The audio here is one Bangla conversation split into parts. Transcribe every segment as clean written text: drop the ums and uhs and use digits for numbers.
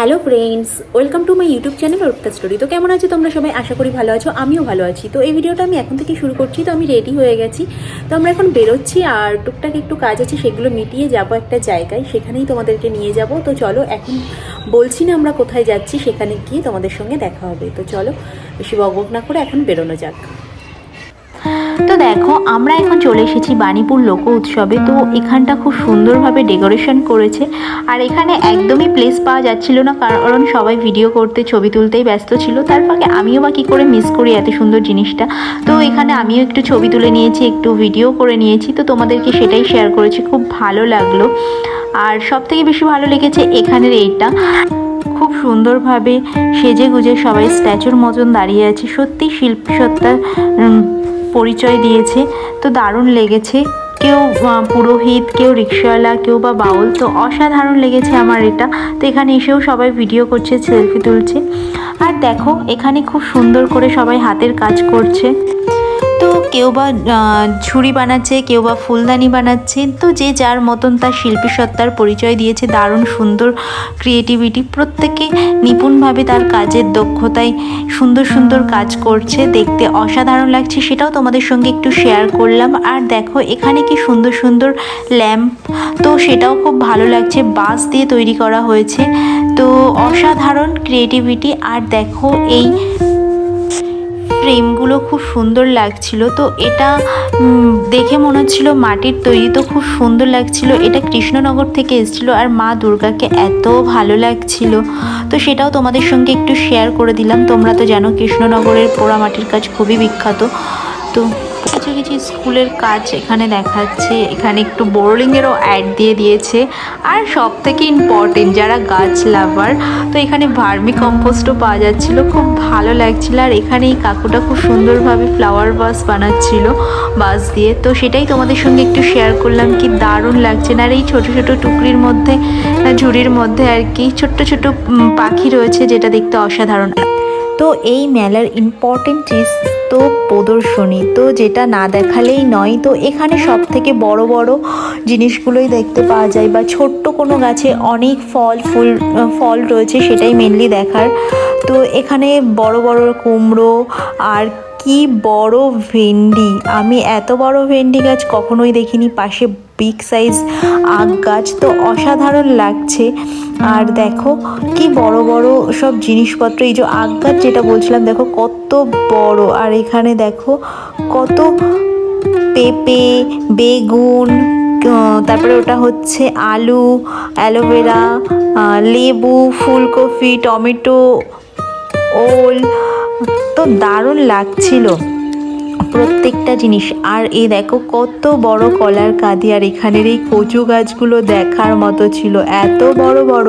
Hello friends, welcome to my YouTube channel Orca story. তো কেমন আছো তোমরা সবাই? আশা করি ভালো আছো, আমিও ভালো আছি। তো এই ভিডিওটা আমি এখন থেকে শুরু করছি। তো আমি রেডি হয়ে গেছি, তো আমরা এখন বেরোচ্ছি আর টুকটাক একটু কাজ আছে, সেগুলো মিটিয়ে যাব একটা জায়গায়, সেখানেই তোমাদেরকে নিয়ে যাব। তো চলো, এখন বলছি না আমরা কোথায় যাচ্ছি, সেখানে গিয়ে তোমাদের সঙ্গে দেখা হবে। তো চলো, বেশি বকবক না করে এখন বেরোনো যাক। তো দেখো, আমরা এখন চলে এসেছি বাণীপুর লোক উৎসবে। তো এখানটা খুব সুন্দরভাবে ডেকোরেশন করেছে, আর এখানে একদমই প্লেস পাওয়া যাচ্ছিল না, কারণ সবাই ভিডিও করতে ছবি তুলতেই ব্যস্ত ছিল। তার ফাঁকে আমিও বা কী করে মিস করি এত সুন্দর জিনিসটা। তো এখানে আমিও একটু ছবি তুলে নিয়েছি, একটু ভিডিও করে নিয়েছি, তো তোমাদেরকে সেটাই শেয়ার করেছি। খুব ভালো লাগলো। আর সব থেকে বেশি ভালো লেগেছে এখানের এইটা, খুব সুন্দরভাবে সেজে গুজে সবাই স্ট্যাচুর মতন দাঁড়িয়ে আছে। সত্যি শিল্পী সত্তার পরিচয় দিয়েছে। তো দারুণ লেগেছে। কেউ পুরোহিত, কেউ রিক্সাওয়ালা, কেউ বা বাউল। তো অসাধারণ লেগেছে আমার এটা। তো এখানে এসেও সবাই ভিডিও করছে, সেলফি তুলছে। আর দেখো, এখানে খুব সুন্দর করে সবাই হাতের কাজ করছে। তো কেউ বা ঝুড়ি বানাচ্ছে, কেউ বা ফুলদানি বানাচ্ছে। তো যে যার মতন তার শিল্পী সত্তার পরিচয় দিয়েছে। দারুণ সুন্দর ক্রিয়েটিভিটি, প্রত্যেকে নিপুণভাবে তার কাজের দক্ষতায় সুন্দর সুন্দর কাজ করছে, দেখতে অসাধারণ লাগছে। সেটাও তোমাদের সঙ্গে একটু শেয়ার করলাম। আর দেখো, এখানে কি সুন্দর সুন্দর ল্যাম্প, তো সেটাও খুব ভালো লাগছে, বাঁশ দিয়ে তৈরি করা হয়েছে। তো অসাধারণ ক্রিয়েটিভিটি। আর দেখো, এই ফ্রেমগুলো খুব সুন্দর লাগছিল। তো এটা দেখে মনে হচ্ছিল মাটির তৈরি, তো খুব সুন্দর লাগছিল। এটা কৃষ্ণনগর থেকে এসেছিলো, আর মা দুর্গাকে এত ভালো লাগছিল। তো সেটাও তোমাদের সঙ্গে একটু শেয়ার করে দিলাম। তোমরা তো জানো কৃষ্ণনগরের পোড়ামাটির কাজ খুবই বিখ্যাত। তো কিছু কিছু স্কুলের কাজ এখানে দেখাচ্ছে। এখানে একটু বোরলিংয়েরও অ্যাড দিয়ে দিয়েছে। আর সব থেকে ইম্পর্টেন্ট, যারা গাছ লাভার, তো এখানে ভার্মি কম্পোস্টও পাওয়া যাচ্ছিলো, খুব ভালো লাগছিল। আর এখানে এই কাকুটা খুব সুন্দরভাবে ফ্লাওয়ার ভাস বানাচ্ছিল বাঁশ দিয়ে। তো সেটাই তোমাদের সঙ্গে একটু শেয়ার করলাম, কি দারুণ লাগছে না। আর এই ছোটো ছোটো টুকরির মধ্যে, ঝুড়ির মধ্যে আর কি ছোট্ট ছোট্ট পাখি রয়েছে, যেটা দেখতে অসাধারণ। তো এই মেলার ইম্পর্টেন্ট চিজ তো প্রদর্শনী, তো যেটা না দেখালেই নয়। তো এখানে সব থেকে বড় বড় জিনিসগুলোই দেখতে পাওয়া যায়, বা ছোট্ট কোনো গাছে অনেক ফল রয়েছে, সেটাই মেনলি দেখার। তো এখানে বড় বড় কুমড়ো, আর কি বড় ভেন্ডি, আমি এত বড় ভেন্ডি গাছ কখনোই দেখিনি। পাশে বিগ সাইজ আখ গাছ, তো অসাধারণ লাগছে। আর দেখো কি বড় বড় সব জিনিসপত্র, এই যে আখ গাছ যেটা বলছিলাম, দেখো কত বড়। আর এখানে দেখো কত পেঁপে, বেগুন, তারপরে ওটা হচ্ছে আলু, অ্যালোভেরা, লেবু, ফুলকপি, টমেটো, ওল। তো দারুণ লাগছিল প্রত্যেকটা জিনিস। আর এই দেখো কত বড় কলার কাঁদি। আর এখানের এই কচু গাছগুলো দেখার মতো ছিল, এত বড় বড়।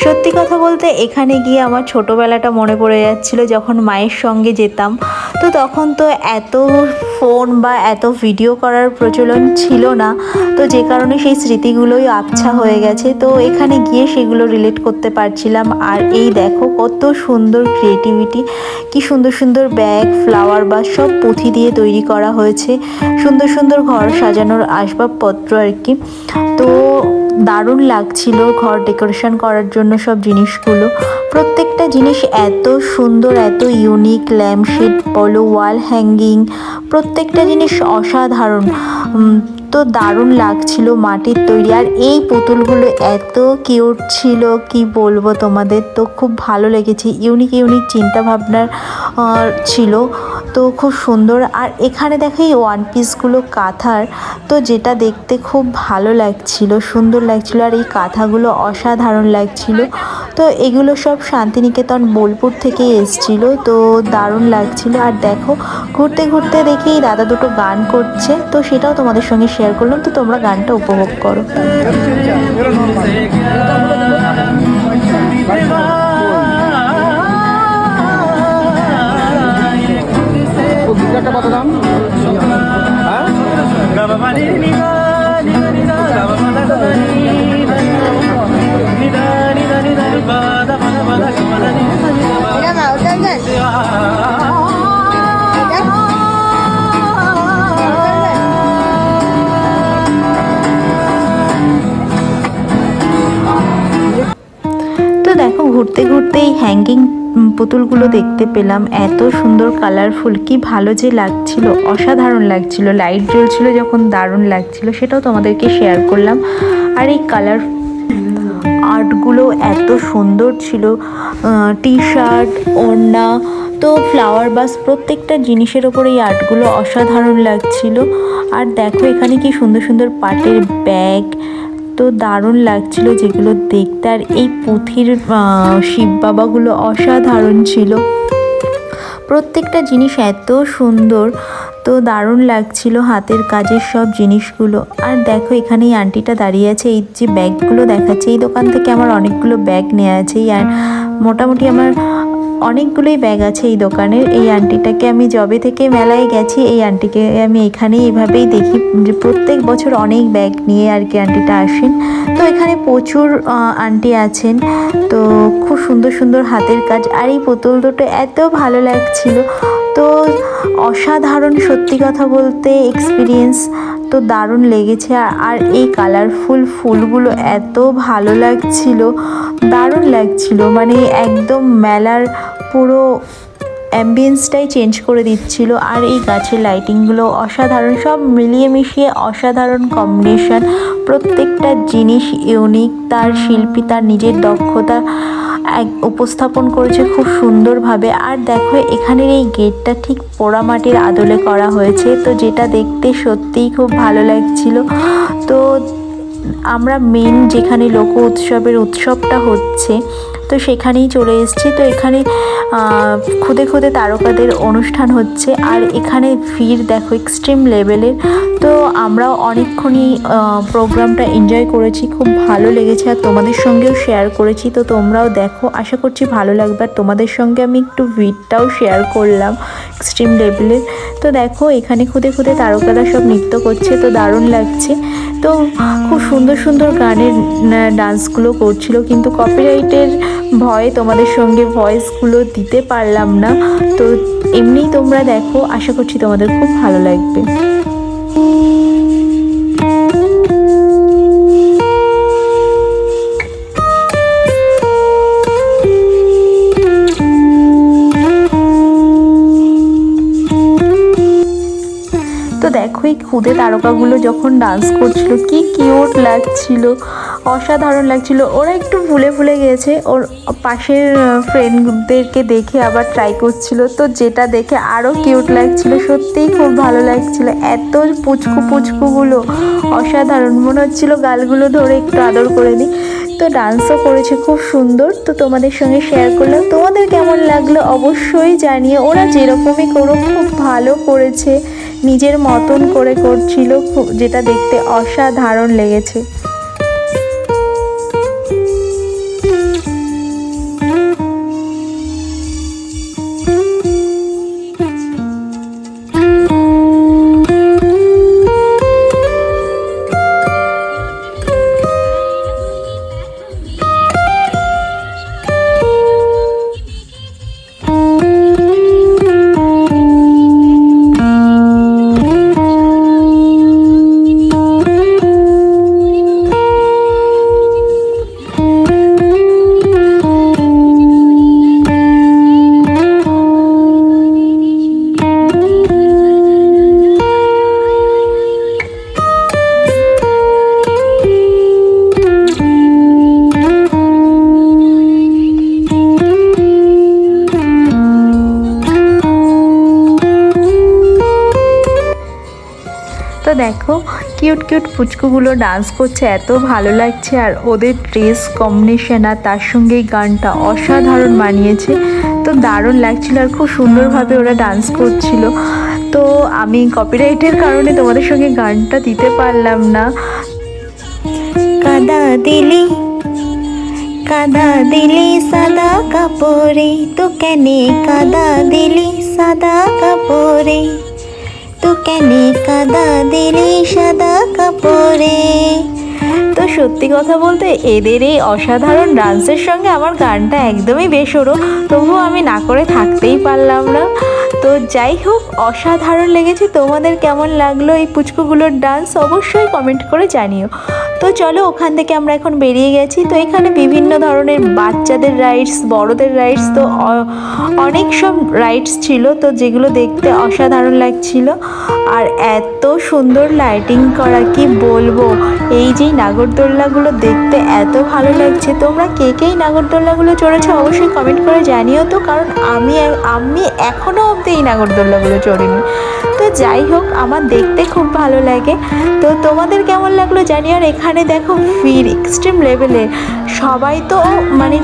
সত্যি কথা বলতে এখানে গিয়ে আমার ছোটোবেলাটা মনে পড়ে যাচ্ছিল, যখন মায়ের সঙ্গে যেতাম। তো তখন তো এত ফোন বা এত ভিডিও করার প্রচলন ছিল না, তো যে কারণে সেই স্মৃতিগুলোই আবছা হয়ে গেছে। তো এখানে গিয়ে সেগুলো রিলেট করতে পারছিলাম। আর এই দেখো কত সুন্দর ক্রিয়েটিভিটি, কি সুন্দর সুন্দর ব্যাগ, ফ্লাওয়ার বা সব পুঁথি দিয়ে তৈরি করা হয়েছে। সুন্দর সুন্দর ঘর সাজানোর আসবাবপত্র আর কি। তো দারুণ লাগছিল ঘর ডেকোরেশন করার জন্য সব জিনিসগুলো। প্রত্যেকটা জিনিস এত সুন্দর, এত ইউনিক। ল্যাম্পশেড বলো, ওয়াল হ্যাঙ্গিং, প্রত্যেকটা জিনিস অসাধারণ। তো দারুণ লাগছিল, মাটির তৈরি। আর এই পুতুলগুলো এত কিউট ছিল, কি বলবো তোমাদের। তো খুব ভালো লেগেছে, ইউনিক ইউনিক চিন্তাভাবনার ছিল, তো খুব সুন্দর। আর এখানে দেখো এই ওয়ান পিসগুলো কাঁথার, তো যেটা দেখতে খুব ভালো লাগছিল, সুন্দর লাগছিল। আর এই কাঁথাগুলো অসাধারণ লাগছিল। তো এগুলো সব শান্তিনিকেতন বোলপুর থেকে এসছিল, তো দারুণ লাগছিল। আর দেখো ঘুরতে ঘুরতে দেখি দাদা দুটো গান করছে, তো সেটাও তোমাদের সঙ্গে শেয়ার করলাম। তো তোমরা গানটা উপভোগ করো। ঘুরতে ঘুরতে এই হ্যাঙ্গিং পুতুলগুলো দেখতে পেলাম, এত সুন্দর কালারফুল, কি ভালো যে লাগছিল, অসাধারণ লাগছিল, লাইট জ্বলছিল যখন দারুণ লাগছিল, সেটাও তোমাদেরকে শেয়ার করলাম। আর এই কালার আর্টগুলো এত সুন্দর ছিল, টি শার্ট, ওড়না, তো ফ্লাওয়ার বাস, প্রত্যেকটা জিনিসের ওপর এই আর্টগুলো অসাধারণ লাগছিল। আর দেখো এখানে কি সুন্দর সুন্দর পাটের ব্যাগ, তো দারুণ লাগছিল যেগুলো দেখতে। আর এই পুঁথির শিব বাবাগুলো অসাধারণ ছিল, প্রত্যেকটা জিনিস এত সুন্দর, তো দারুণ লাগছিল হাতের কাজের সব জিনিসগুলো। আর দেখো এখানে এই আন্টিটা দাঁড়িয়ে আছে, এই যে ব্যাগগুলো দেখাচ্ছে, এই দোকান থেকে আমার অনেকগুলো ব্যাগ নেওয়া আছে। আর মোটামুটি আমার অনেকগুলোই ব্যাগ আছে এই দোকানের। এই আন্টিটাকে আমি যবে থেকে মেলায় গেছি, এই আন্টিকে আমি এখানেই এভাবেই দেখি যে প্রত্যেক বছর অনেক ব্যাগ নিয়ে আর কি আন্টিটা আসেন। তো এখানে প্রচুর আন্টি আছেন, তো খুব সুন্দর সুন্দর হাতের কাজ। আর এই পুতুল দুটো এত ভালো লাগছিল, তো অসাধারণ, সত্যি কথা বলতে এক্সপিরিয়েন্স তো দারুণ লেগেছে। আর এই কালারফুল ফুলগুলো এত ভালো লাগছিল, দারুণ লাগছিল, মানে একদম মেলার পুরো অ্যাম্বিয়েন্সটাই চেঞ্জ করে দিচ্ছিল। আর এই গাছের লাইটিংগুলো অসাধারণ, সব মিলিয়ে মিশিয়ে অসাধারণ কম্বিনেশন, প্রত্যেকটা জিনিস ইউনিক, তার শিল্পী তার নিজের দক্ষতা উপস্থাপন করেছে খুব সুন্দরভাবে। আর দেখো এখানের এই গেটটা ঠিক পোড়ামাটির আদলে করা হয়েছে, তো যেটা দেখতে সত্যিই খুব ভালো লাগছিল। তো আমরা মেন যেখানে লোক উৎসবটা হচ্ছে, তো সেখানেই চলে এসেছি। তো এখানে খুদে খুদে তারকাদের অনুষ্ঠান হচ্ছে, আর এখানে ভিড় দেখো এক্সট্রিম লেভেলের। তো আমরাও অনেকক্ষণই প্রোগ্রামটা এনজয় করেছি, খুব ভালো লেগেছে, আর তোমাদের সঙ্গেও শেয়ার করেছি। তো তোমরাও দেখো, আশা করছি ভালো লাগবে। আর তোমাদের সঙ্গে আমি একটু ভিড়টাও শেয়ার করলাম এক্সট্রিম লেভেলের। তো দেখো এখানে খুদে খুদে তারকারা সব নৃত্য করছে, তো দারুণ লাগছে। তো খুব সুন্দর সুন্দর গানের ডান্সগুলো করছিল, কিন্তু কপিরাইটের ভয়ে তোমাদের সঙ্গে ভয়েসগুলো দিতে পারলাম না। তো এমনিই তোমরা দেখো, আশা করছি তোমাদের খুব ভালো লাগবে। তো দেখো এই খুদে তারকাগুলো যখন ডান্স করছিল, কি কিউট লাগছিল, অসাধারণ লাগছিল। ওরা একটু ভুলে ভুলে গেছে, ওর পাশের ফ্রেন্ডদেরকে দেখে আবার ট্রাই করছিল, তো যেটা দেখে আরও কিউট লাগছিল, সত্যিই খুব ভালো লাগছিল। এত পুচকু পুচকুগুলো অসাধারণ, মনে হচ্ছিল গালগুলো ধরে একটু আদর করে দিই। তো ডান্সও করেছে খুব সুন্দর, তো তোমাদের সঙ্গে শেয়ার করলাম। তোমাদের কেমন লাগলো অবশ্যই জানিয়ে। ওরা যেরকমই করুক খুব ভালো করেছে, নিজের মতন করে করছিল, যেটা দেখতে অসাধারণ লেগেছে। তো দেখো কিউট কিউট পুচকুগুলো ডান্স করছে, এত ভালো লাগছে। আর ওদের ড্রেস কম্বিনেশন আর তার সঙ্গে এই গানটা অসাধারণ মানিয়েছে, তো দারুণ লাগছিল। আর খুব সুন্দরভাবে ওরা ডান্স করছিল। তো আমি কপিরাইটের কারণে তোমাদের সঙ্গে গানটা দিতে পারলাম না। কাদা দিলি সাদা কাপড়ে, তো কেনে কাদা দিলি সাদা কাপড়ে, তো কেনে কাদা দিলি সাদা কাপড়ে, তো সত্যি কথা বলতে এদের এই অসাধারণ ডান্সের সঙ্গে আমার গানটা একদমই বেসুরো, তবুও আমি না করে থাকতেই পারলাম না। তো যাই হোক, অসাধারণ লেগেছে। তোমাদের কেমন লাগলো এই পুচকুগুলোর ডান্স অবশ্যই কমেন্ট করে জানিও। তো চলো, ওখান থেকে আমরা এখন বেরিয়ে গেছি। তো এখানে বিভিন্ন ধরনের বাচ্চাদের রাইডস, বড়দের রাইডস, তো অনেক সব রাইডস ছিল, তো যেগুলো দেখতে অসাধারণ লাগছিল। আর এত সুন্দর লাইটিং করা, কি বলবো। এই যে নাগরদোল্লাগুলো দেখতে এত ভালো লাগছে। তোমরা কে কে এই নাগরদোল্লাগুলো চড়েছো অবশ্যই কমেন্ট করে জানিও তো, কারণ আমি এখনও অবধি এই নাগরদোল্লাগুলো চড়িনি। তো যাই হোক, আমার দেখতে খুব ভালো লাগে। তো তোমাদের কেমন লাগলো জানিও। আর এখানে দেখো ভিড় এক্সট্রিম লেভেলের, সবাই তো মানে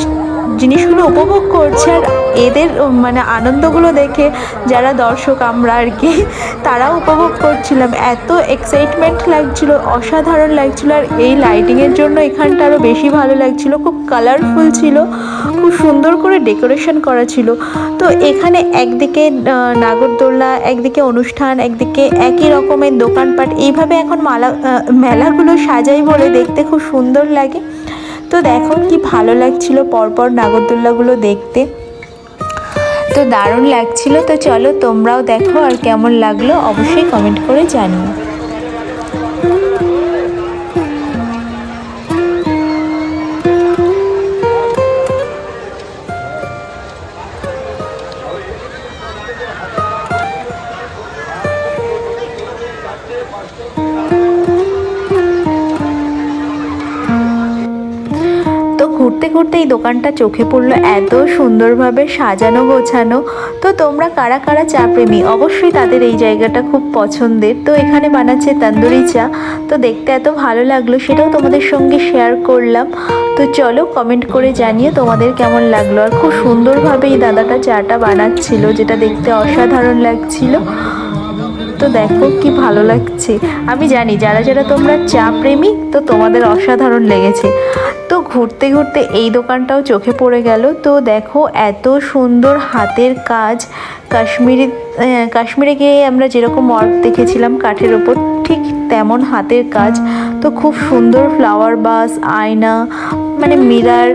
জিনিসগুলো উপভোগ করছে। আর এদের মানে আনন্দগুলো দেখে যারা দর্শক আমরা আর কি, তারাও উপভোগ করছিলাম। এত এক্সাইটমেন্ট লাগছিল, অসাধারণ লাগছিল। আর এই লাইটিংয়ের জন্য এখানটা আরও বেশি ভালো লাগছিল। খুব কালারফুল ছিল, খুব সুন্দর করে ডেকোরেশন করা ছিল। তো এখানে একদিকে নাগরদোল্লা, একদিকে অনুষ্ঠান, একদিকে একই রকমের দোকানপাট, এইভাবে এখন মেলাগুলো সাজাই বলে দেখতে খুব সুন্দর লাগে। তো দেখো কি ভালো লাগছিল পরপর নাগরদোল্লাগুলো দেখতে, তো দারুণ লাগছিল। তো চলো তোমরাও দেখো, আর কেমন লাগলো অবশ্যই কমেন্ট করে জানিও। ঘুরতে ঘুরতে এই দোকানটা চোখে পড়লো, এত সুন্দরভাবে সাজানো গোছানো। তো তোমরা কারা কারা চা প্রেমী, অবশ্যই তাদের এই জায়গাটা খুব পছন্দের। তো এখানে বানাচ্ছে তন্দুরি চা, তো দেখতে এত ভালো লাগলো, সেটাও তোমাদের সঙ্গে শেয়ার করলাম। তো চলো কমেন্ট করে জানিয়ে তোমাদের কেমন লাগলো। আর খুব সুন্দরভাবে এই দাদাটা চাটা বানাচ্ছিল, যেটা দেখতে অসাধারণ লাগছিল। তো দেখো কি ভালো লাগছে। আমি জানি যারা যারা তোমরা চা প্রেমী, তো তোমাদের অসাধারণ লেগেছে। তো ঘুরতে ঘুরতে এই দোকানটাও চোখে পড়ে গেল। তো দেখো এত সুন্দর হাতের কাজ, কাশ্মীরে গিয়ে আমরা যেরকম ওয়ার্ক দেখেছিলাম কাঠের ওপর, ঠিক তেমন হাতের কাজ। তো খুব সুন্দর ফ্লাওয়ার বাস, আয়না, মানে মিরার,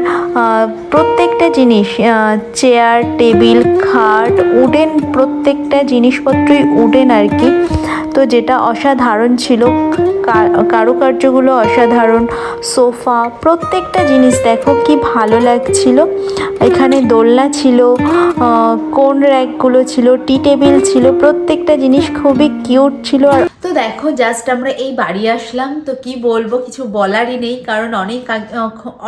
প্রত্যেকটা জিনিস, চেয়ার, টেবিল, খাট, উডেন, প্রত্যেকটা জিনিসপত্রই উডেন আর কি। তো যেটা অসাধারণ ছিল, কারুকার্যগুলো অসাধারণ। সোফা, প্রত্যেকটা জিনিস দেখো কি ভালো লাগছিল। এখানে দোলনা ছিল, কোন র্যাকগুলো ছিল, টি টেবিল ছিল, প্রত্যেকটা জিনিস খুবই কিউট ছিল। আর তো দেখো জাস্ট আমরা এই বাড়ি আসলাম, তো কি বলবো, কিছু বলারই নেই, কারণ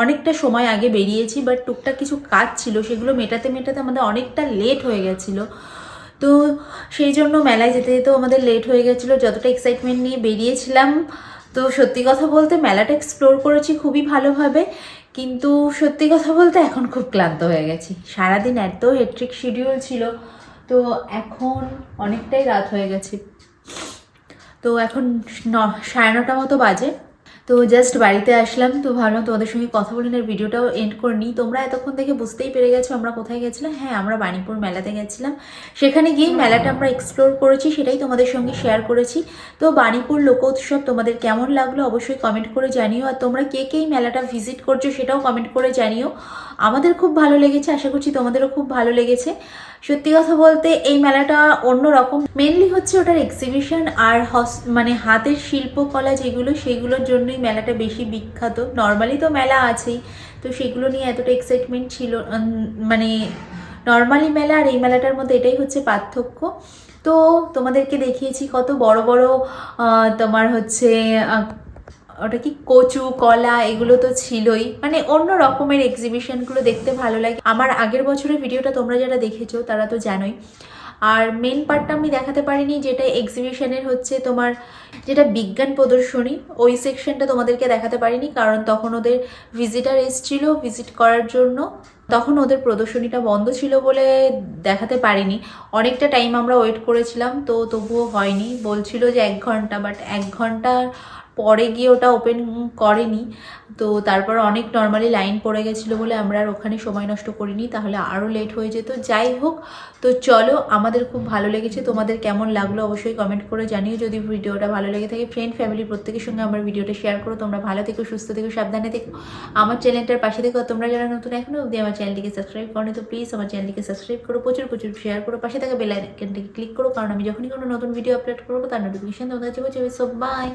অনেকটা সময় আগে বেরিয়েছি, বাট টুকটাক কিছু কাজ ছিল, সেগুলো মেটাতে মেটাতে আমাদের অনেকটা লেট হয়ে গেছিলো। তো সেই জন্য মেলায় যেতে যেতেও আমাদের লেট হয়ে গেছিলো, যতটা এক্সাইটমেন্ট নিয়ে বেরিয়েছিলাম। তো সত্যি কথা বলতে মেলাটা এক্সপ্লোর করেছি খুবই ভালোভাবে, কিন্তু সত্যি কথা বলতে এখন খুব ক্লান্ত হয়ে গেছি। সারাদিন এত হেট্রিক শিডিউল ছিল, তো এখন অনেকটাই রাত হয়ে গেছে। তো এখন 9:30 মতো বাজে। তো জাস্ট বাড়িতে আসলাম, তো ভাবলাম তোমাদের সঙ্গে কথা বলে না ভিডিওটাও এন্ড করে নিই। তোমরা এতক্ষণ থেকে বুঝতেই পেরে গেছো আমরা কোথায় গেছিলাম। হ্যাঁ, আমরা বাণীপুর মেলাতে গেছিলাম। সেখানে গিয়ে মেলাটা আমরা এক্সপ্লোর করেছি, সেটাই তোমাদের সঙ্গে শেয়ার করেছি। তো বাণীপুর লোকোৎসব তোমাদের কেমন লাগলো অবশ্যই কমেন্ট করে জানিও। আর তোমরা কে কে এই মেলাটা ভিজিট করছো সেটাও কমেন্ট করে জানিও। আমাদের খুব ভালো লেগেছে, আশা করছি তোমাদেরও খুব ভালো লেগেছে। সত্যি কথা বলতে এই মেলাটা অন্যরকম, মেনলি হচ্ছে ওটার এক্সিবিশন আর মানে হাতের শিল্পকলা যেগুলো, সেগুলোর জন্যই মেলাটা বেশি বিখ্যাত। নর্মালি তো মেলা আছেই, তো সেগুলো নিয়ে এতটা এক্সাইটমেন্ট ছিল। মানে নর্মালি মেলা আর এই মেলাটার মধ্যে এটাই হচ্ছে পার্থক্য। তো তোমাদেরকে দেখিয়েছি কত বড় বড় তোমার হচ্ছে ওটা কি কচু, কলা, এগুলো তো ছিলই। মানে অন্য রকমের এক্সিবিশনগুলো দেখতে ভালো লাগে। আমার আগের বছরের ভিডিওটা তোমরা যারা দেখেছো তারা তো জানোই। আর মেন পার্টটা আমি দেখাতে পারিনি, যেটা এক্সিবিশনের হচ্ছে তোমার যেটা বিজ্ঞান প্রদর্শনী, ওই সেকশনটা তোমাদেরকে দেখাতে পারিনি, কারণ তখন ওদের ভিজিটার এসেছিল ভিজিট করার জন্য। তখন ওদের প্রদর্শনীটা বন্ধ ছিল বলে দেখাতে পারিনি। অনেকটা টাইম আমরা ওয়েট করেছিলাম, তো তবুও হয়নি। বলছিল যে 1 ঘন্টা, বাট 1 ঘন্টা পরে গিয়ে ওটা ওপেন করেনি। তো তারপর অনেক নর্মালি লাইন পড়ে গেছিলো বলে আমরা আর ওখানে সময় নষ্ট করিনি, তাহলে আরও লেট হয়ে যেত। যাই হোক, তো চলো, আমাদের খুব ভালো লেগেছে। তোমাদের কেমন লাগলো অবশ্যই কমেন্ট করে জানিও। যদি ভিডিওটা ভালো লেগে থাকে, ফ্রেন্ড ফ্যামিলি প্রত্যেকের সঙ্গে আমার ভিডিওটা শেয়ার করো। তোমরা ভালো থেকো, সুস্থ থেকো, সাবধানে থেকো, আমার চ্যানেলটার পাশে থেকো। তোমরা যারা নতুন এখনো অবধি আমার চ্যানেলটিকে সাবস্ক্রাইব করো তো প্লিজ আমার চ্যানেলটিকে সাবস্ক্রাইব করো, প্রচুর প্রচুর শেয়ার করো, পাশে থাকা বেল আইকনটিকে ক্লিক করো, কারণ আমি যখনই কোনো নতুন ভিডিও আপলোড করবো তার নোটিফিকেশন তোমাদের কাছে পৌঁছাবে। So by.